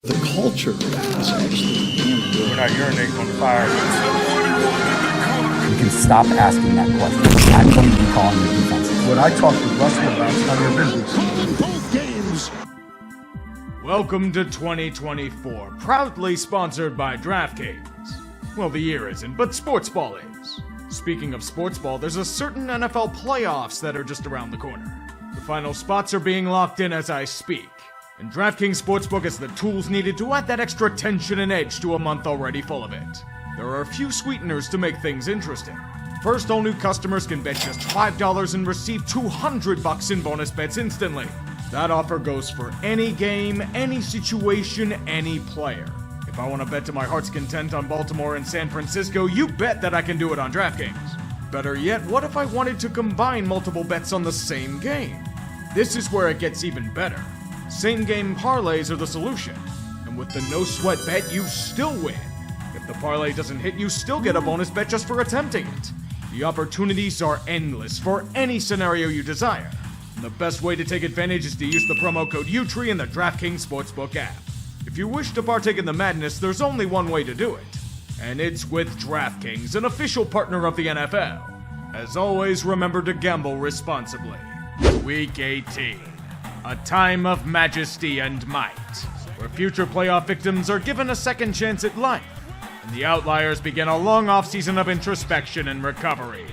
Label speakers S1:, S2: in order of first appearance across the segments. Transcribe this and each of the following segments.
S1: The culture is actually damn good.
S2: We're not urinating on the fire.
S3: You can stop asking that question. I'm going to be calling the defense.
S4: When I talk to Russell about none of your business.
S1: Both games.
S2: Welcome to 2024, proudly sponsored by DraftKings. Well, the year isn't, but Sportsball is. Speaking of Sportsball, there's a certain NFL playoffs that are just around the corner. The final spots are being locked in as I speak. And DraftKings Sportsbook has the tools needed to add that extra tension and edge to a month already full of it. There are a few sweeteners to make things interesting. First, all new customers can bet just $5 and receive $200 in bonus bets instantly. That offer goes for any game, any situation, any player. If I want to bet to my heart's content on Baltimore and San Francisco, you bet that I can do it on DraftKings. Better yet, what if I wanted to combine multiple bets on the same game? This is where it gets even better. Same-game parlays are the solution, and with the no-sweat bet, you still win. If the parlay doesn't hit, you still get a bonus bet just for attempting it. The opportunities are endless for any scenario you desire. And the best way to take advantage is to use the promo code UTREE in the DraftKings Sportsbook app. If you wish to partake in the madness, there's only one way to do it, and it's with DraftKings, an official partner of the NFL. As always, remember to gamble responsibly. Week 18. A time of majesty and might, where future playoff victims are given a second chance at life, and the outliers begin a long off-season of introspection and recovery.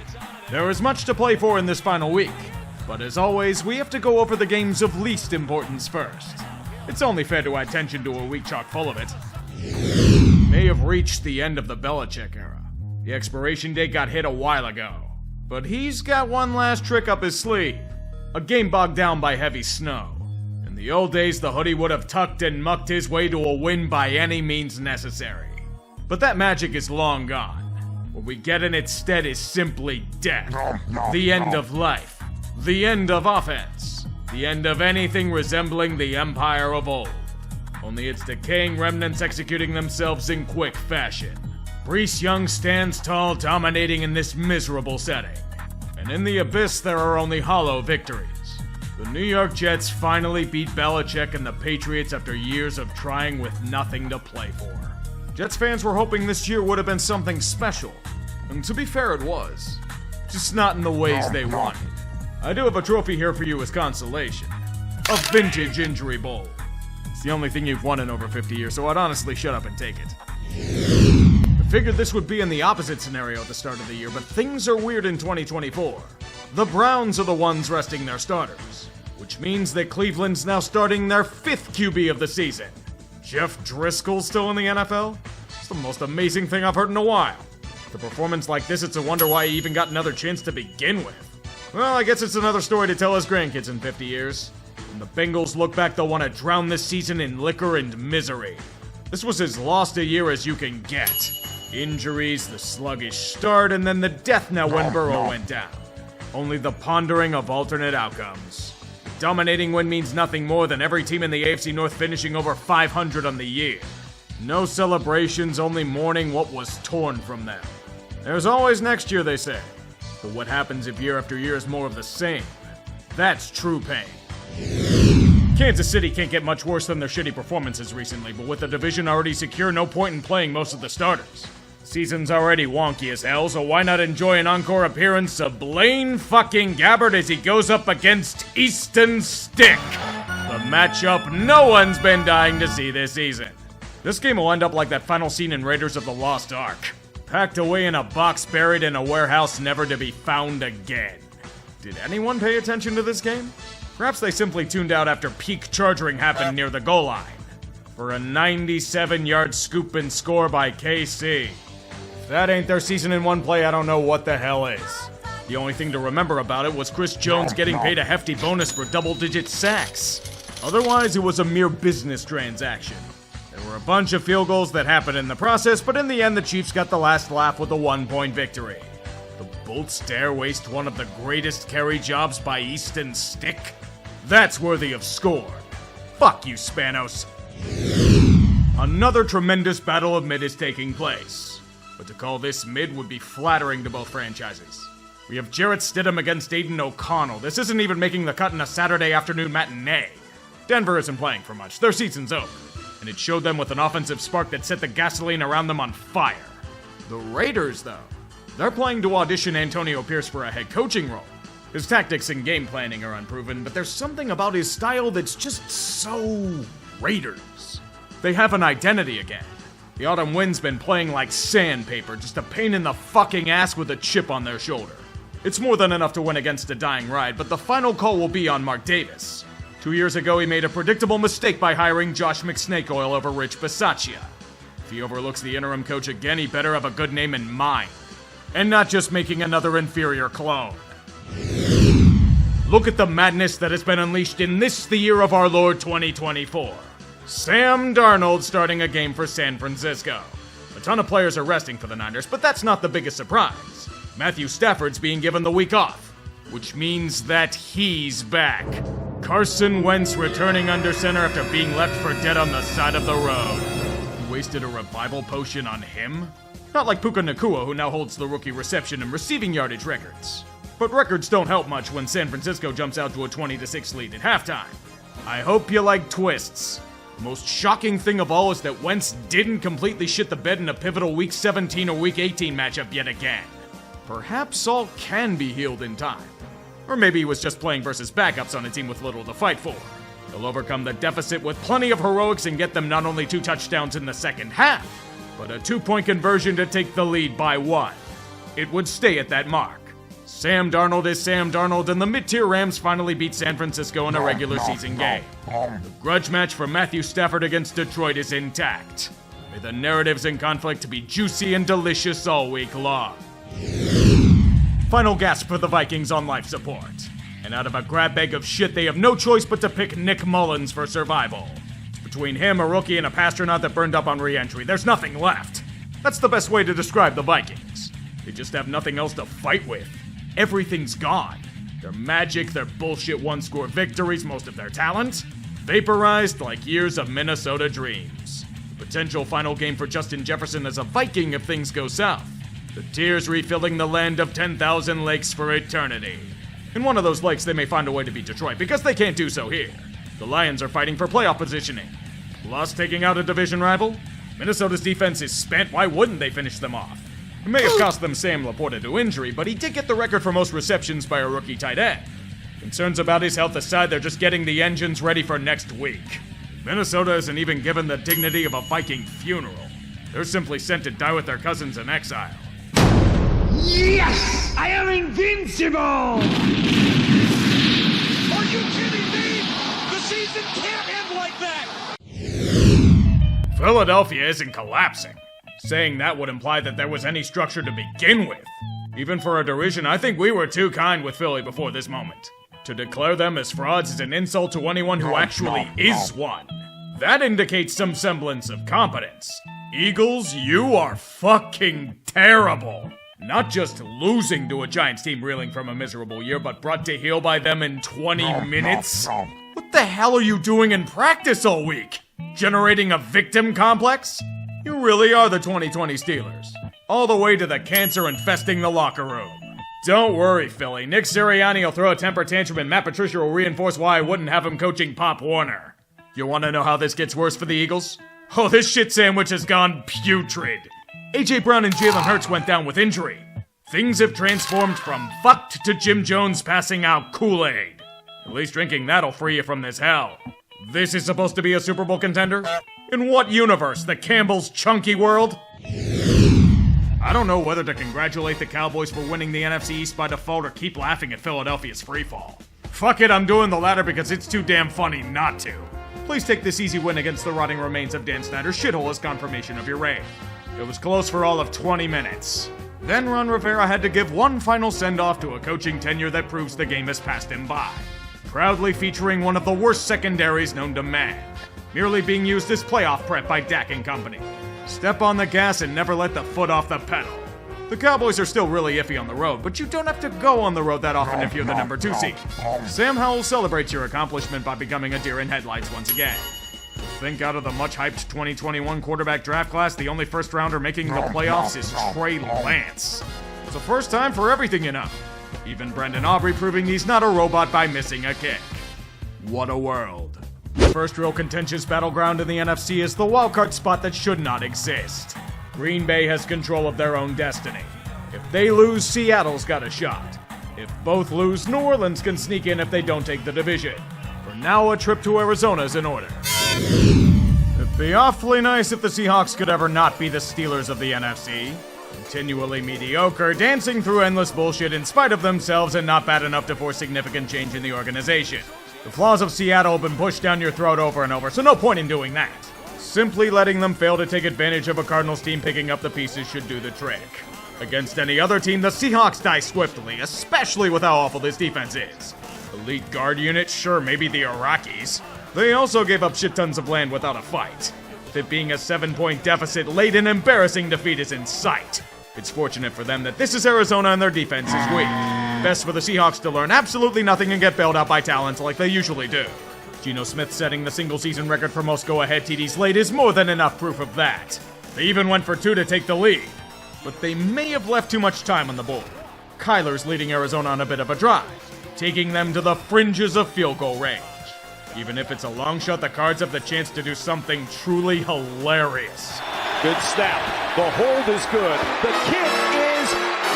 S2: There is much to play for in this final week, but as always, we have to go over the games of least importance first. It's only fair to add tension to a week chock full of it. May have reached the end of the Belichick era. The expiration date got hit a while ago, but he's got one last trick up his sleeve. A game bogged down by heavy snow. In the old days, the hoodie would have tucked and mucked his way to a win by any means necessary. But that magic is long gone. What we get in its stead is simply death. The end of life. The end of offense. The end of anything resembling the empire of old. Only its decaying remnants executing themselves in quick fashion. Brees Young stands tall, dominating in this miserable setting. And in the abyss, there are only hollow victories. The New York Jets finally beat Belichick and the Patriots after years of trying with nothing to play for. Jets fans were hoping this year would have been something special. And to be fair, it was. Just not in the ways they wanted. I do have a trophy here for you as consolation. A vintage injury bowl. It's the only thing you've won in over 50 years, so I'd honestly shut up and take it. Figured this would be in the opposite scenario at the start of the year, but things are weird in 2024. The Browns are the ones resting their starters, which means that Cleveland's now starting their 5th QB of the season. Jeff Driscoll's still in the NFL? It's the most amazing thing I've heard in a while. With a performance like this, it's a wonder why he even got another chance to begin with. Well, I guess it's another story to tell his grandkids in 50 years. When the Bengals look back, they'll want to drown this season in liquor and misery. This was as lost a year as you can get. Injuries, the sluggish start, and then the death knell when Burrow went down. Only the pondering of alternate outcomes. Dominating win means nothing more than every team in the AFC North finishing over 500 on the year. No celebrations, only mourning what was torn from them. There's always next year, they say. But what happens if year after year is more of the same? That's true pain. Kansas City can't get much worse than their shitty performances recently, but with the division already secure, no point in playing most of the starters. Season's already wonky as hell, so why not enjoy an encore appearance of Blaine fucking Gabbert as he goes up against Easton Stick? The matchup no one's been dying to see this season. This game will end up like that final scene in Raiders of the Lost Ark. Packed away in a box buried in a warehouse never to be found again. Did anyone pay attention to this game? Perhaps they simply tuned out after peak charging happened near the goal line. For a 97-yard scoop and score by KC. If that ain't their season in one play, I don't know what the hell is. The only thing to remember about it was Chris Jones getting paid a hefty bonus for double-digit sacks. Otherwise, it was a mere business transaction. There were a bunch of field goals that happened in the process, but in the end, the Chiefs got the last laugh with a 1-point victory. The Bolts dare waste one of the greatest carry jobs by Easton Stick? That's worthy of scorn. Fuck you, Spanos. Another tremendous battle of mid is taking place. But to call this mid would be flattering to both franchises. We have Jarrett Stidham against Aiden O'Connell. This isn't even making the cut in a Saturday afternoon matinee. Denver isn't playing for much. Their season's over. and it showed them with an offensive spark that set the gasoline around them on fire. The Raiders, though, they're playing to audition Antonio Pierce for a head coaching role. His tactics and game planning are unproven, but there's something about his style that's just so Raiders. They have an identity again. The autumn wind's been playing like sandpaper, just a pain in the fucking ass with a chip on their shoulder. It's more than enough to win against a dying ride, but the final call will be on Mark Davis. 2 years ago, he made a predictable mistake by hiring Josh McSnakeoil over Rich Bisaccia. If he overlooks the interim coach again, he better have a good name in mind, and not just making another inferior clone. Look at the madness that has been unleashed in this, the year of our Lord 2024. Sam Darnold starting a game for San Francisco. A ton of players are resting for the Niners, but that's not the biggest surprise. Matthew Stafford's being given the week off, which means that he's back. Carson Wentz returning under center after being left for dead on the side of the road. You wasted a revival potion on him? Not like Puka Nacua, who now holds the rookie reception and receiving yardage records. But records don't help much when San Francisco jumps out to a 20-6 lead at halftime. I hope you like twists. The most shocking thing of all is that Wentz didn't completely shit the bed in a pivotal Week 17 or Week 18 matchup yet again. Perhaps all can be healed in time. Or maybe he was just playing versus backups on a team with little to fight for. He'll overcome the deficit with plenty of heroics and get them not only 2 touchdowns in the second half, but a 2-point conversion to take the lead by 1. It would stay at that mark. Sam Darnold is Sam Darnold, and the mid-tier Rams finally beat San Francisco in a regular season game. The grudge match for Matthew Stafford against Detroit is intact. May the narratives and conflict be juicy and delicious all week long. Final gasp for the Vikings on life support. And out of a grab bag of shit, they have no choice but to pick Nick Mullins for survival. Between him, a rookie, and a Pasternaut that burned up on re-entry, there's nothing left. That's the best way to describe the Vikings. They just have nothing else to fight with. Everything's gone. Their magic, their bullshit one-score victories, most of their talent, vaporized like years of Minnesota dreams. The potential final game for Justin Jefferson as a Viking if things go south. The tears refilling the land of 10,000 lakes for eternity. In one of those lakes, they may find a way to beat Detroit, because they can't do so here. The Lions are fighting for playoff positioning. Plus taking out a division rival? Minnesota's defense is spent, why wouldn't they finish them off? It may have cost them Sam Laporta to injury, but he did get the record for most receptions by a rookie tight end. Concerns about his health aside, they're just getting the engines ready for next week. Minnesota isn't even given the dignity of a Viking funeral. They're simply sent to die with their cousins in exile.
S1: Yes! I am invincible!
S5: Are you kidding me? The season can't end like that!
S2: Philadelphia isn't collapsing. Saying that would imply that there was any structure to begin with. Even for a derision, I think we were too kind with Philly before this moment. To declare them as frauds is an insult to anyone who actually is one. That indicates some semblance of competence. Eagles, you are fucking terrible. Not just losing to a Giants team reeling from a miserable year, but brought to heel by them in 20 minutes? What the hell are you doing in practice all week? Generating a victim complex? You really are the 2020 Steelers. All the way to the cancer infesting the locker room. Don't worry, Philly. Nick Sirianni will throw a temper tantrum and Matt Patricia will reinforce why I wouldn't have him coaching Pop Warner. You want to know how this gets worse for the Eagles? Oh, this shit sandwich has gone putrid. A.J. Brown and Jalen Hurts went down with injury. Things have transformed from fucked to Jim Jones passing out Kool-Aid. At least drinking that'll free you from this hell. This is supposed to be a Super Bowl contender? In what universe? The Campbell's chunky world? I don't know whether to congratulate the Cowboys for winning the NFC East by default or keep laughing at Philadelphia's freefall. Fuck it, I'm doing the latter because it's too damn funny not to. Please take this easy win against the rotting remains of Dan Snyder's shithole as confirmation of your reign. It was close for all of 20 minutes. Then Ron Rivera had to give one final send-off to a coaching tenure that proves the game has passed him by. Proudly featuring one of the worst secondaries known to man. Merely being used as playoff prep by Dak and company. Step on the gas and never let the foot off the pedal. The Cowboys are still really iffy on the road, but you don't have to go on the road that often if you're the number 2 seed. Sam Howell celebrates your accomplishment by becoming a deer in headlights once again. Think out of the much-hyped 2021 quarterback draft class, the only first-rounder making the playoffs is Trey Lance. It's a first time for everything, you know. Even Brendan Aubrey proving he's not a robot by missing a kick. What a world. The first real contentious battleground in the NFC is the wildcard spot that should not exist. Green Bay has control of their own destiny. If they lose, Seattle's got a shot. If both lose, New Orleans can sneak in if they don't take the division. For now, a trip to Arizona's in order. It'd be awfully nice if the Seahawks could ever not be the Steelers of the NFC. Continually mediocre, dancing through endless bullshit in spite of themselves and not bad enough to force significant change in the organization. The flaws of Seattle have been pushed down your throat over and over, so no point in doing that. Simply letting them fail to take advantage of a Cardinals team picking up the pieces should do the trick. Against any other team, the Seahawks die swiftly, especially with how awful this defense is. Elite guard unit, sure, maybe the Iraqis. They also gave up shit tons of land without a fight. With it being a 7-point deficit, late and embarrassing defeat is in sight. It's fortunate for them that this is Arizona and their defense is weak. Best for the Seahawks to learn absolutely nothing and get bailed out by talents like they usually do. Geno Smith setting the single-season record for most go-ahead TDs late is more than enough proof of that. They even went for 2 to take the lead. But they may have left too much time on the board. Kyler's leading Arizona on a bit of a drive, taking them to the fringes of field goal range. Even if it's a long shot, the Cards have the chance to do something truly hilarious.
S5: Good snap. The hold is good. The kick is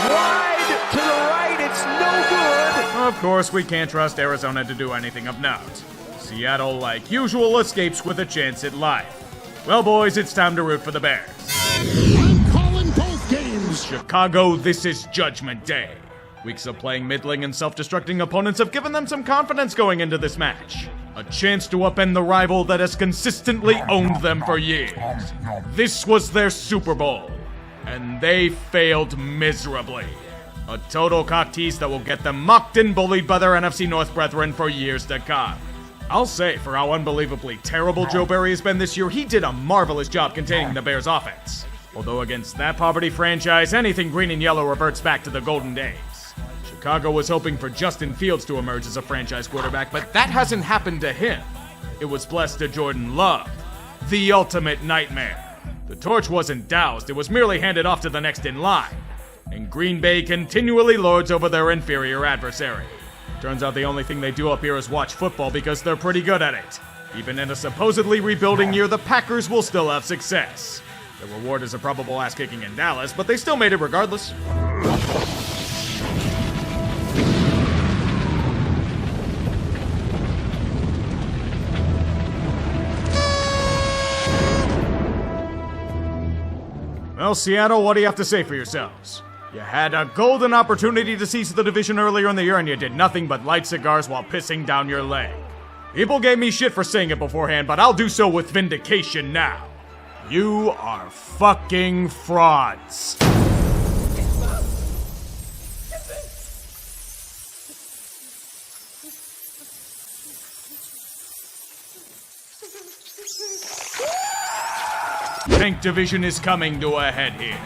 S5: wide to the right. It's no good.
S2: Of course, we can't trust Arizona to do anything of note. Seattle, like usual, escapes with a chance at life. Well, boys, it's time to root for the Bears. Chicago, this is Judgment Day. Weeks of playing middling and self-destructing opponents have given them some confidence going into this match. A chance to upend the rival that has consistently owned them for years. This was their Super Bowl, and they failed miserably. A total cock tease that will get them mocked and bullied by their NFC North brethren for years to come. I'll say, for how unbelievably terrible Joe Barry has been this year, he did a marvelous job containing the Bears' offense. Although against that poverty franchise, anything green and yellow reverts back to the golden days. Chicago was hoping for Justin Fields to emerge as a franchise quarterback, but that hasn't happened to him. It was blessed to Jordan Love, the ultimate nightmare. The torch wasn't doused, it was merely handed off to the next in line. And Green Bay continually lords over their inferior adversary. Turns out the only thing they do up here is watch football because they're pretty good at it. Even in a supposedly rebuilding year, the Packers will still have success. The reward is a probable ass-kicking in Dallas, but they still made it regardless. Well, Seattle, what do you have to say for yourselves? You had a golden opportunity to seize the division earlier in the year and you did nothing but light cigars while pissing down your leg. People gave me shit for saying it beforehand, but I'll do so with vindication now. You are fucking frauds. Tank division is coming to a head here.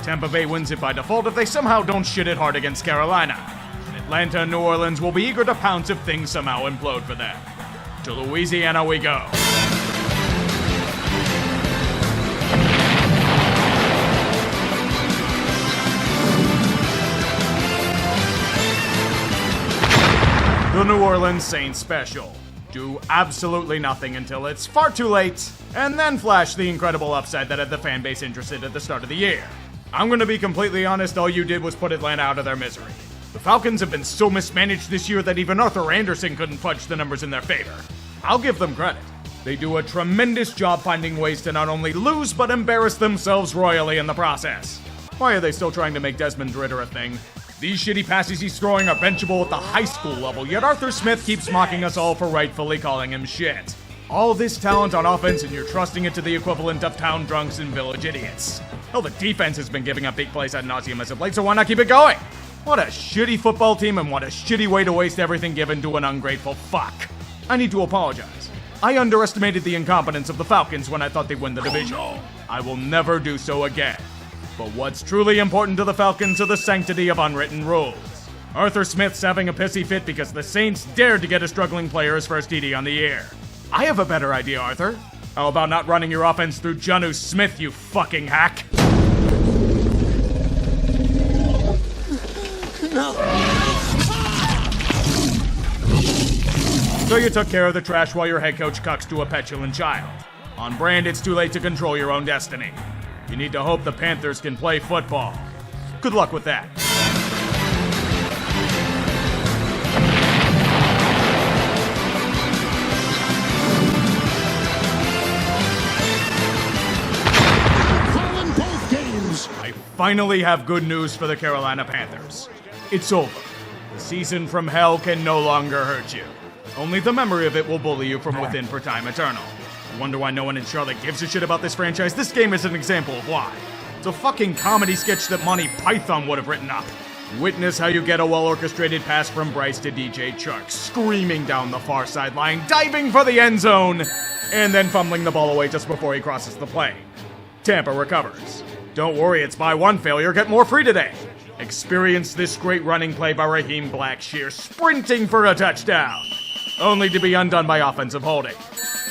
S2: Tampa Bay wins it by default if they somehow don't shit it hard against Carolina. Atlanta and New Orleans will be eager to pounce if things somehow implode for them. To Louisiana we go. The New Orleans Saints special. Do absolutely nothing until it's far too late, and then flash the incredible upside that had the fan base interested at the start of the year. I'm gonna be completely honest, all you did was put Atlanta out of their misery. The Falcons have been so mismanaged this year that even Arthur Anderson couldn't fudge the numbers in their favor. I'll give them credit. They do a tremendous job finding ways to not only lose, but embarrass themselves royally in the process. Why are they still trying to make Desmond Ridder a thing? These shitty passes he's throwing are benchable at the high school level, yet Arthur Smith keeps mocking us all for rightfully calling him shit. All this talent on offense and you're trusting it to the equivalent of town drunks and village idiots. Hell, the defense has been giving up big plays ad nauseum as of late, so why not keep it going? What a shitty football team and what a shitty way to waste everything given to an ungrateful fuck. I need to apologize. I underestimated the incompetence of the Falcons when I thought they'd win the division. I will never do so again. But what's truly important to the Falcons are the sanctity of unwritten rules. Arthur Smith's having a pissy fit because the Saints dared to get a struggling player his first TD on the year. I have a better idea, Arthur. How about not running your offense through Jonnu Smith, you fucking hack?
S1: No.
S2: So you took care of the trash while your head coach cucks to a petulant child. On brand, it's too late to control your own destiny. You need to hope the Panthers can play football. Good luck with that.
S1: Calling both games.
S2: I finally have good news for the Carolina Panthers. It's over. The season from hell can no longer hurt you. Only the memory of it will bully you from within for time eternal. You wonder why no one in Charlotte gives a shit about this franchise? This game is an example of why. It's a fucking comedy sketch that Monty Python would have written up. Witness how you get a well-orchestrated pass from Bryce to DJ Chark, screaming down the far sideline, diving for the end zone, and then fumbling the ball away just before he crosses the plane. Tampa recovers. Don't worry, it's by one failure, get more free today. Experience this great running play by Raheem Blackshear, sprinting for a touchdown, only to be undone by offensive holding.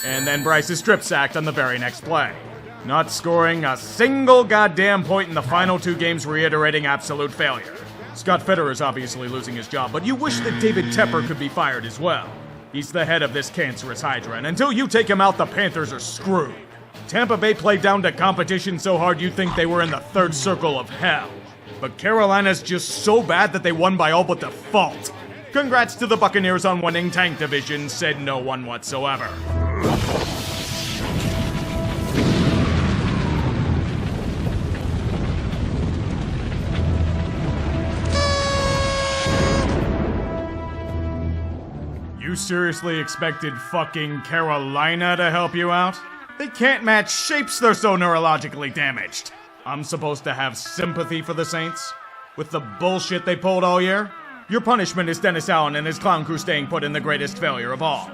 S2: And then Bryce is strip sacked on the very next play, not scoring a single goddamn point in the final two games, reiterating absolute failure. Scott Fitterer is obviously losing his job, but you wish that David Tepper could be fired as well. He's the head of this cancerous hydra, and until you take him out, the Panthers are screwed. Tampa Bay played down to competition so hard you'd think they were in the third circle of hell. But Carolina's just so bad that they won by all but default. Congrats to the Buccaneers on winning Tank Division, said no one whatsoever. You seriously expected fucking Carolina to help you out? They can't match shapes, they're so neurologically damaged. I'm supposed to have sympathy for the Saints? With the bullshit they pulled all year? Your punishment is Dennis Allen and his clown crew staying put in the greatest failure of all.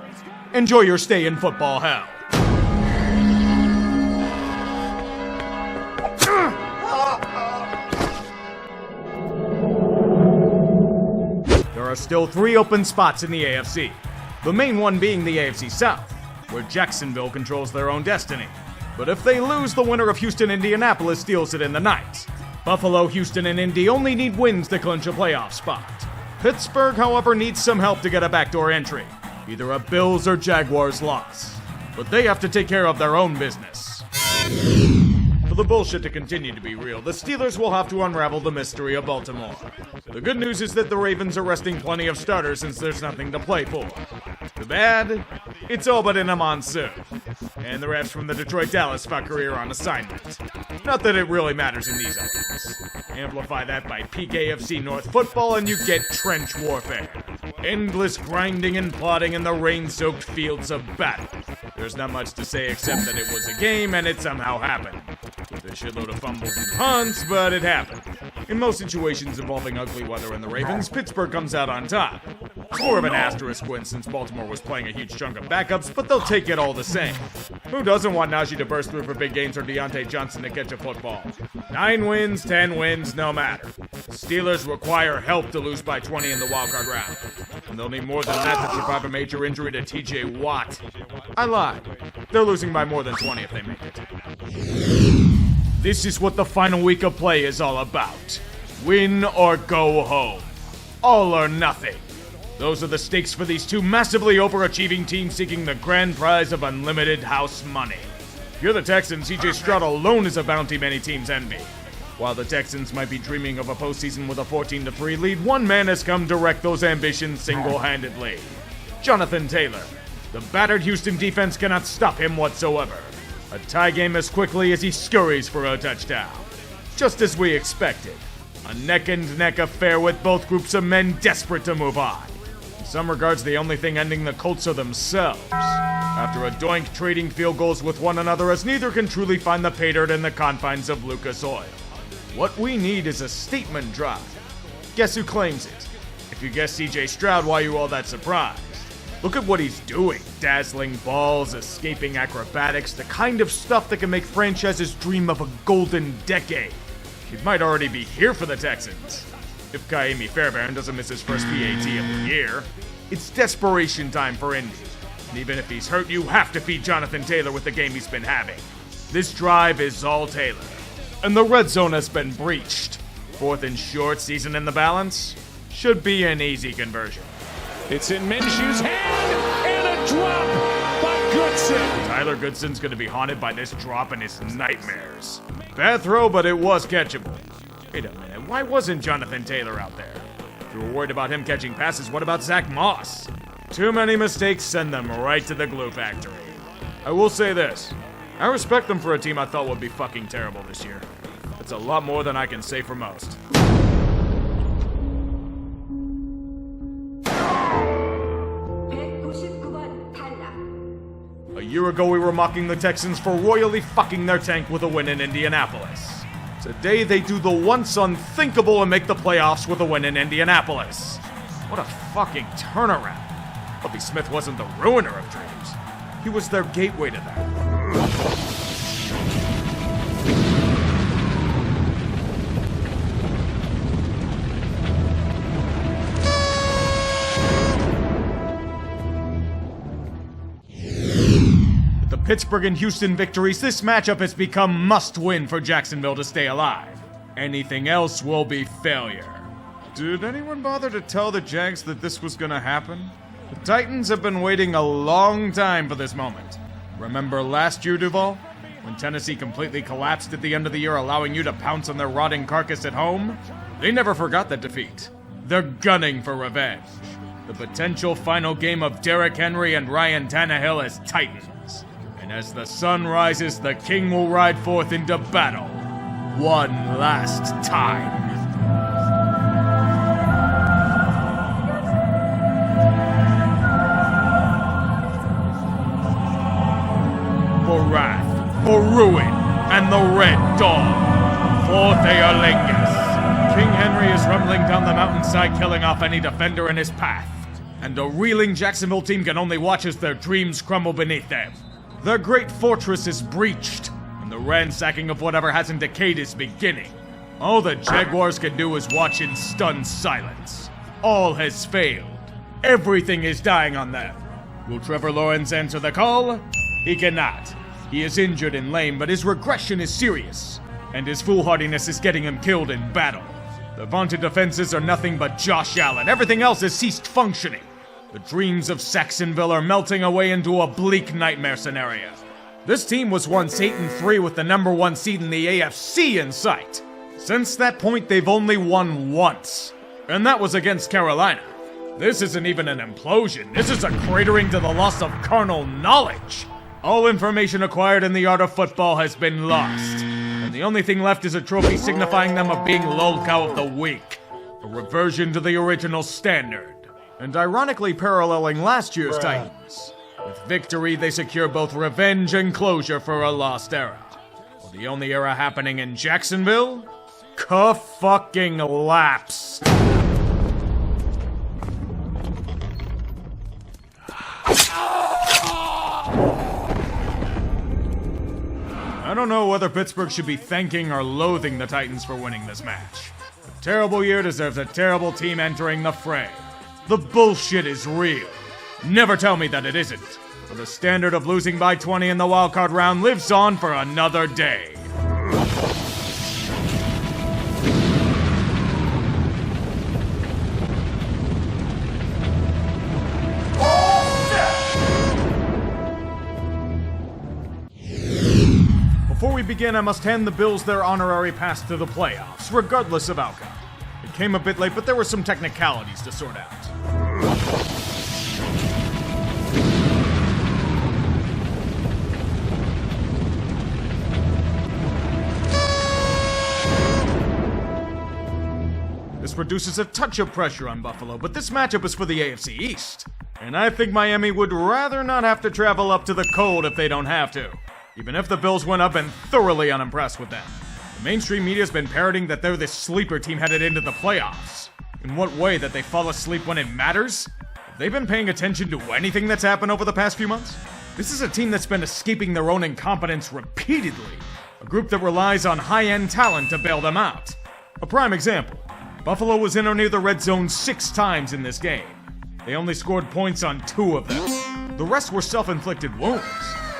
S2: Enjoy your stay in football hell. There are still 3 open spots in the AFC. The main one being the AFC South, where Jacksonville controls their own destiny. But if they lose, the winner of Houston-Indianapolis steals it in the night. Buffalo, Houston, and Indy only need wins to clinch a playoff spot. Pittsburgh, however, needs some help to get a backdoor entry. Either a Bills or Jaguars loss. But they have to take care of their own business. For the bullshit to continue to be real, the Steelers will have to unravel the mystery of Baltimore. The good news is that the Ravens are resting plenty of starters since there's nothing to play for. The bad? It's all but in a monsoon. And the refs from the Detroit-Dallas fuckery are on assignment. Not that it really matters in these elements. Amplify that by peak AFC North football and you get trench warfare. Endless grinding and plotting in the rain-soaked fields of battle. There's not much to say except that it was a game and it somehow happened. With a shitload of fumbles and punts, but it happened. In most situations involving ugly weather and the Ravens, Pittsburgh comes out on top. It's more of an asterisk win since Baltimore was playing a huge chunk of backups, but they'll take it all the same. Who doesn't want Najee to burst through for big gains or Deontay Johnson to catch a football? 9 wins, 10 wins, no matter. Steelers require help to lose by 20 in the wildcard round. And they'll need more than that to survive a major injury to TJ Watt. I lied. They're losing by more than 20 if they make it. This is what the final week of play is all about. Win or go home. All or nothing. Those are the stakes for these two massively overachieving teams seeking the grand prize of unlimited house money. If you're the Texans, CJ Stroud alone is a bounty many teams envy. While the Texans might be dreaming of a postseason with a 14-3 lead, one man has come to wreck those ambitions single-handedly. Jonathan Taylor. The battered Houston defense cannot stop him whatsoever. A tie game as quickly as he scurries for a touchdown. Just as we expected. A neck-and-neck affair with both groups of men desperate to move on. In some regards, the only thing ending the Colts are themselves. After a doink trading field goals with one another as neither can truly find the pay dirt in the confines of Lucas Oil. What we need is a statement drive. Guess who claims it? If you guess CJ Stroud, why are you all that surprised? Look at what he's doing. Dazzling balls, escaping acrobatics, the kind of stuff that can make franchises dream of a golden decade. It might already be here for the Texans. If Kaimi Fairbairn doesn't miss his first PAT of the year. It's desperation time for Indy. And even if he's hurt, you have to feed Jonathan Taylor with the game he's been having. This drive is all Taylor. And the red zone has been breached. 4th and short, season in the balance. Should be an easy conversion.
S5: It's in Minshew's hand,
S1: drop by Goodson.
S2: Tyler Goodson's gonna be haunted by this drop in his nightmares. Bad throw, but it was catchable. Wait a minute, why wasn't Jonathan Taylor out there? If you were worried about him catching passes, what about Zach Moss? Too many mistakes send them right to the glue factory. I will say this. I respect them for a team I thought would be fucking terrible this year. It's a lot more than I can say for most. A year ago we were mocking the Texans for royally fucking their tank with a win in Indianapolis. Today they do the once unthinkable and make the playoffs with a win in Indianapolis. What a fucking turnaround. Bobby Smith wasn't the ruiner of dreams. He was their gateway to that. Pittsburgh and Houston victories, this matchup has become must-win for Jacksonville to stay alive. Anything else will be failure. Did anyone bother to tell the Jags that this was gonna happen? The Titans have been waiting a long time for this moment. Remember last year, Duval? When Tennessee completely collapsed at the end of the year, allowing you to pounce on their rotting carcass at home? They never forgot that defeat. They're gunning for revenge. The potential final game of Derrick Henry and Ryan Tannehill as Titans. And as the sun rises, the king will ride forth into battle. One last time. For wrath, for ruin, and the Red Dawn. For Theolingus. King Henry is rumbling down the mountainside, killing off any defender in his path. And a reeling Jacksonville team can only watch as their dreams crumble beneath them. Their great fortress is breached, and the ransacking of whatever hasn't decayed is beginning. All the Jaguars can do is watch in stunned silence. All has failed. Everything is dying on them. Will Trevor Lawrence answer the call? He cannot. He is injured and lame, but his regression is serious, and his foolhardiness is getting him killed in battle. The vaunted defenses are nothing but Josh Allen. Everything else has ceased functioning. The dreams of Saxonville are melting away into a bleak nightmare scenario. This team was once 8-3 with the #1 seed in the AFC in sight. Since that point, they've only won once, and that was against Carolina. This isn't even an implosion. This is a cratering to the loss of carnal knowledge. All information acquired in the art of football has been lost, and the only thing left is a trophy signifying them of being lolcow of the week, a reversion to the original standard. And ironically paralleling last year's Titans. With victory, they secure both revenge and closure for a lost era. Well, the only era happening in Jacksonville? Fucking lapsed. I don't know whether Pittsburgh should be thanking or loathing the Titans for winning this match. A terrible year deserves a terrible team entering the fray. The bullshit is real. Never tell me that it isn't. For the standard of losing by 20 in the wildcard round lives on for another day. Before we begin, I must hand the Bills their honorary pass to the playoffs, regardless of outcome. It came a bit late, but there were some technicalities to sort out. This produces a touch of pressure on Buffalo, but this matchup is for the AFC East. And I think Miami would rather not have to travel up to the cold if they don't have to. Even if the Bills win, I've been thoroughly unimpressed with them. The mainstream media's been parroting that they're this sleeper team headed into the playoffs. In what way? That they fall asleep when it matters? Have they been paying attention to anything that's happened over the past few months? This is a team that's been escaping their own incompetence repeatedly. A group that relies on high-end talent to bail them out. A prime example. Buffalo was in or near the red zone 6 times in this game. They only scored points on 2 of them. The rest were self-inflicted wounds.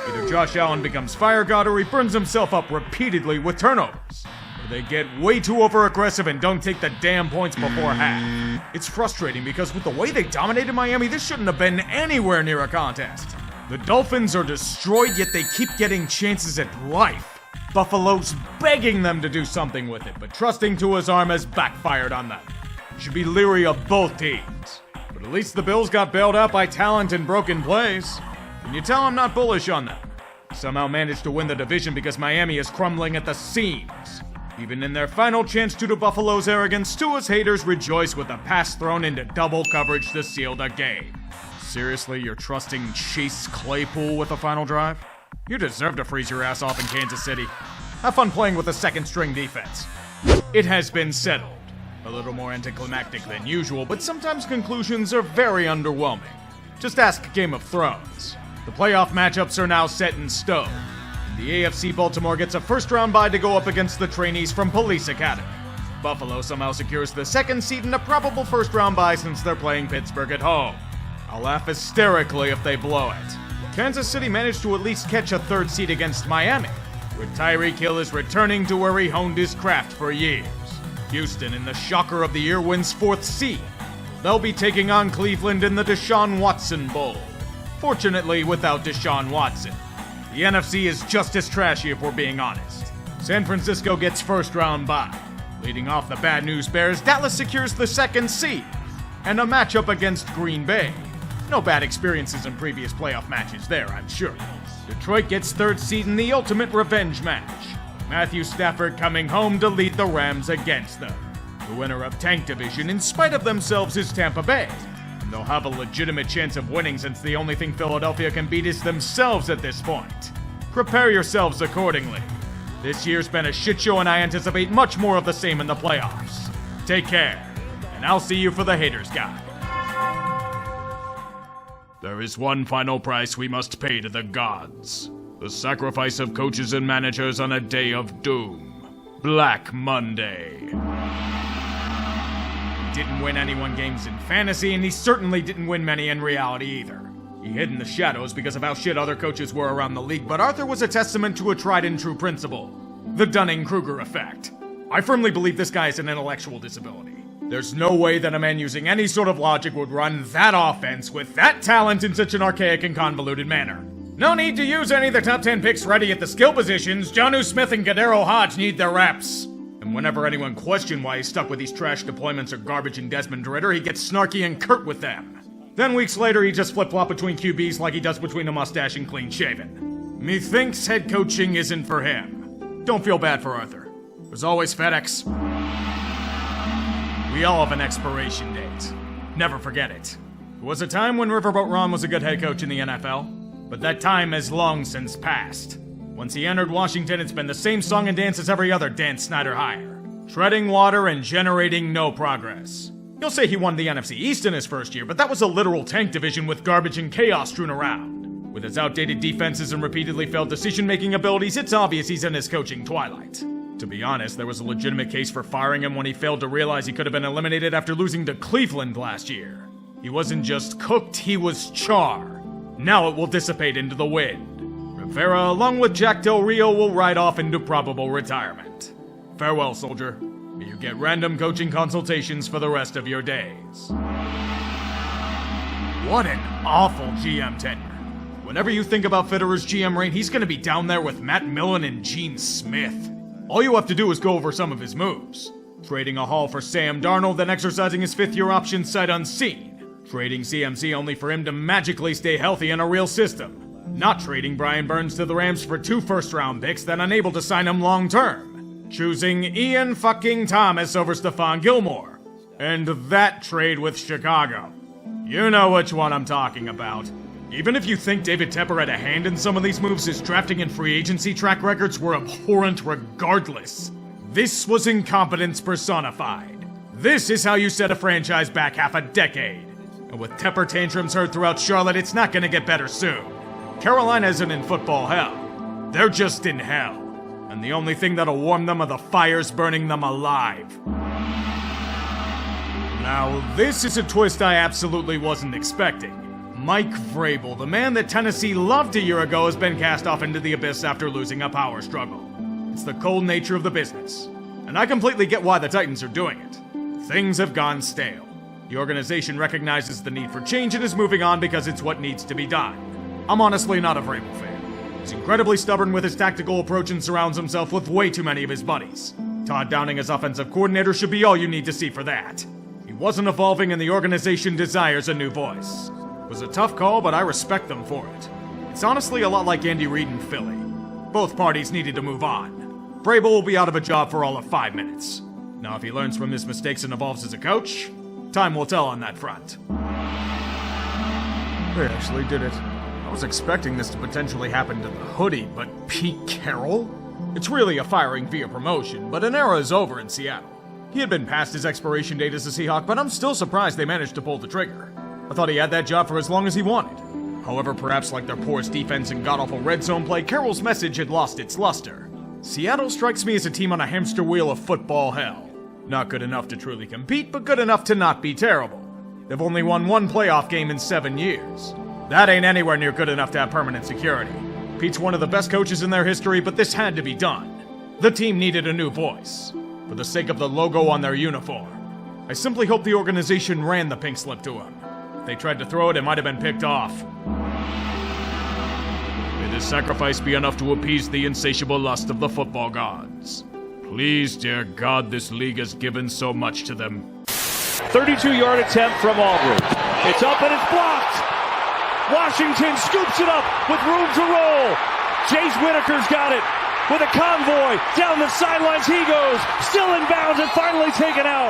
S2: Either Josh Allen becomes fire god or he burns himself up repeatedly with turnovers. They get way too over-aggressive and don't take the damn points before half. It's frustrating because with the way they dominated Miami, this shouldn't have been anywhere near a contest. The Dolphins are destroyed, yet they keep getting chances at life. Buffalo's begging them to do something with it, but trusting Tua's arm has backfired on them. You should be leery of both teams. But at least the Bills got bailed out by talent and broken plays. Can you tell I'm not bullish on them? Somehow managed to win the division because Miami is crumbling at the seams. Even in their final chance due to Buffalo's arrogance, Tua's haters rejoice with a pass thrown into double coverage to seal the game. Seriously, you're trusting Chase Claypool with the final drive? You deserve to freeze your ass off in Kansas City. Have fun playing with a second-string defense. It has been settled. A little more anticlimactic than usual, but sometimes conclusions are very underwhelming. Just ask Game of Thrones. The playoff matchups are now set in stone. The AFC Baltimore gets a first-round bye to go up against the trainees from Police Academy. Buffalo somehow secures the second seed and a probable first-round bye since they're playing Pittsburgh at home. I'll laugh hysterically if they blow it. Kansas City managed to at least catch a third seed against Miami, where Tyreek Hill is returning to where he honed his craft for years. Houston, in the shocker of the year, wins fourth seed. They'll be taking on Cleveland in the Deshaun Watson Bowl. Fortunately, without Deshaun Watson. The NFC is just as trashy if we're being honest. San Francisco gets first-round bye. Leading off the bad news bears, Dallas secures the second seed, and a matchup against Green Bay. No bad experiences in previous playoff matches there, I'm sure. Detroit gets third seed in the ultimate revenge match. Matthew Stafford coming home to lead the Rams against them. The winner of Tank Division, in spite of themselves, is Tampa Bay. And they'll have a legitimate chance of winning since the only thing Philadelphia can beat is themselves at this point. Prepare yourselves accordingly. This year's been a shit show and I anticipate much more of the same in the playoffs. Take care, and I'll see you for the Haters Guide. There is one final price we must pay to the gods. The sacrifice of coaches and managers on a day of doom. Black Monday. He didn't win any one games in fantasy, and he certainly didn't win many in reality either. He hid in the shadows because of how shit other coaches were around the league, but Arthur was a testament to a tried and true principle. The Dunning-Kruger effect. I firmly believe this guy has an intellectual disability. There's no way that a man using any sort of logic would run that offense with that talent in such an archaic and convoluted manner. No need to use any of the top 10 picks ready at the skill positions. Jonnu Smith and Gadaro Hodge need their reps. And whenever anyone questioned why he's stuck with these trash deployments or garbage and Desmond Ritter, he gets snarky and curt with them. Then weeks later, he just flip-flop between QBs like he does between a mustache and clean-shaven. Methinks head coaching isn't for him. Don't feel bad for Arthur. There's always FedEx. We all have an expiration date. Never forget it. There was a time when Riverboat Ron was a good head coach in the NFL, but that time has long since passed. Once he entered Washington, it's been the same song and dance as every other Dan Snyder hire. Treading water and generating no progress. You'll say he won the NFC East in his first year, but that was a literal tank division with garbage and chaos strewn around. With his outdated defenses and repeatedly failed decision-making abilities, it's obvious he's in his coaching twilight. To be honest, there was a legitimate case for firing him when he failed to realize he could have been eliminated after losing to Cleveland last year. He wasn't just cooked, he was char. Now it will dissipate into the wind. Rivera, along with Jack Del Rio, will ride off into probable retirement. Farewell, soldier. May you get random coaching consultations for the rest of your days. What an awful GM tenure. Whenever you think about Fitterer's GM reign, he's gonna be down there with Matt Millen and Gene Smith. All you have to do is go over some of his moves. Trading a haul for Sam Darnold, then exercising his fifth-year option sight unseen. Trading CMC only for him to magically stay healthy in a real system. Not trading Brian Burns to the Rams for 2 first-round picks, then unable to sign him long-term. Choosing Ian fucking Thomas over Stephon Gilmore. And that trade with Chicago. You know which one I'm talking about. Even if you think David Tepper had a hand in some of these moves, his drafting and free agency track records were abhorrent regardless. This was incompetence personified. This is how you set a franchise back half a decade. And with Tepper tantrums heard throughout Charlotte, it's not gonna get better soon. Carolina isn't in football hell. They're just in hell. And the only thing that'll warm them are the fires burning them alive. Now, this is a twist I absolutely wasn't expecting. Mike Vrabel, the man that Tennessee loved a year ago, has been cast off into the abyss after losing a power struggle. It's the cold nature of the business. And I completely get why the Titans are doing it. Things have gone stale. The organization recognizes the need for change and is moving on because it's what needs to be done. I'm honestly not a Vrabel fan. He's incredibly stubborn with his tactical approach and surrounds himself with way too many of his buddies. Todd Downing as offensive coordinator should be all you need to see for that. He wasn't evolving and the organization desires a new voice. It was a tough call, but I respect them for it. It's honestly a lot like Andy Reid and Philly. Both parties needed to move on. Vrabel will be out of a job for all of 5 minutes. Now if he learns from his mistakes and evolves as a coach, time will tell on that front. They actually did it. I was expecting this to potentially happen to the hoodie, but Pete Carroll? It's really a firing via promotion, but an era is over in Seattle. He had been past his expiration date as a Seahawk, but I'm still surprised they managed to pull the trigger. I thought he had that job for as long as he wanted. However, perhaps like their porous defense and god-awful red zone play, Carroll's message had lost its luster. Seattle strikes me as a team on a hamster wheel of football hell. Not good enough to truly compete, but good enough to not be terrible. They've only won one playoff game in 7 years. That ain't anywhere near good enough to have permanent security. Pete's one of the best coaches in their history, but this had to be done. The team needed a new voice, for the sake of the logo on their uniform. I simply hope the organization ran the pink slip to him. If they tried to throw it, it might have been picked off. May this sacrifice be enough to appease the insatiable lust of the football gods. Please, dear God, this league has given so much to them.
S5: 32-yard attempt from Aubrey. It's up and it's blocked. Washington scoops it up with room to roll. Chase Whitaker's got it with a convoy down the sidelines. He goes, still in bounds and finally taken out.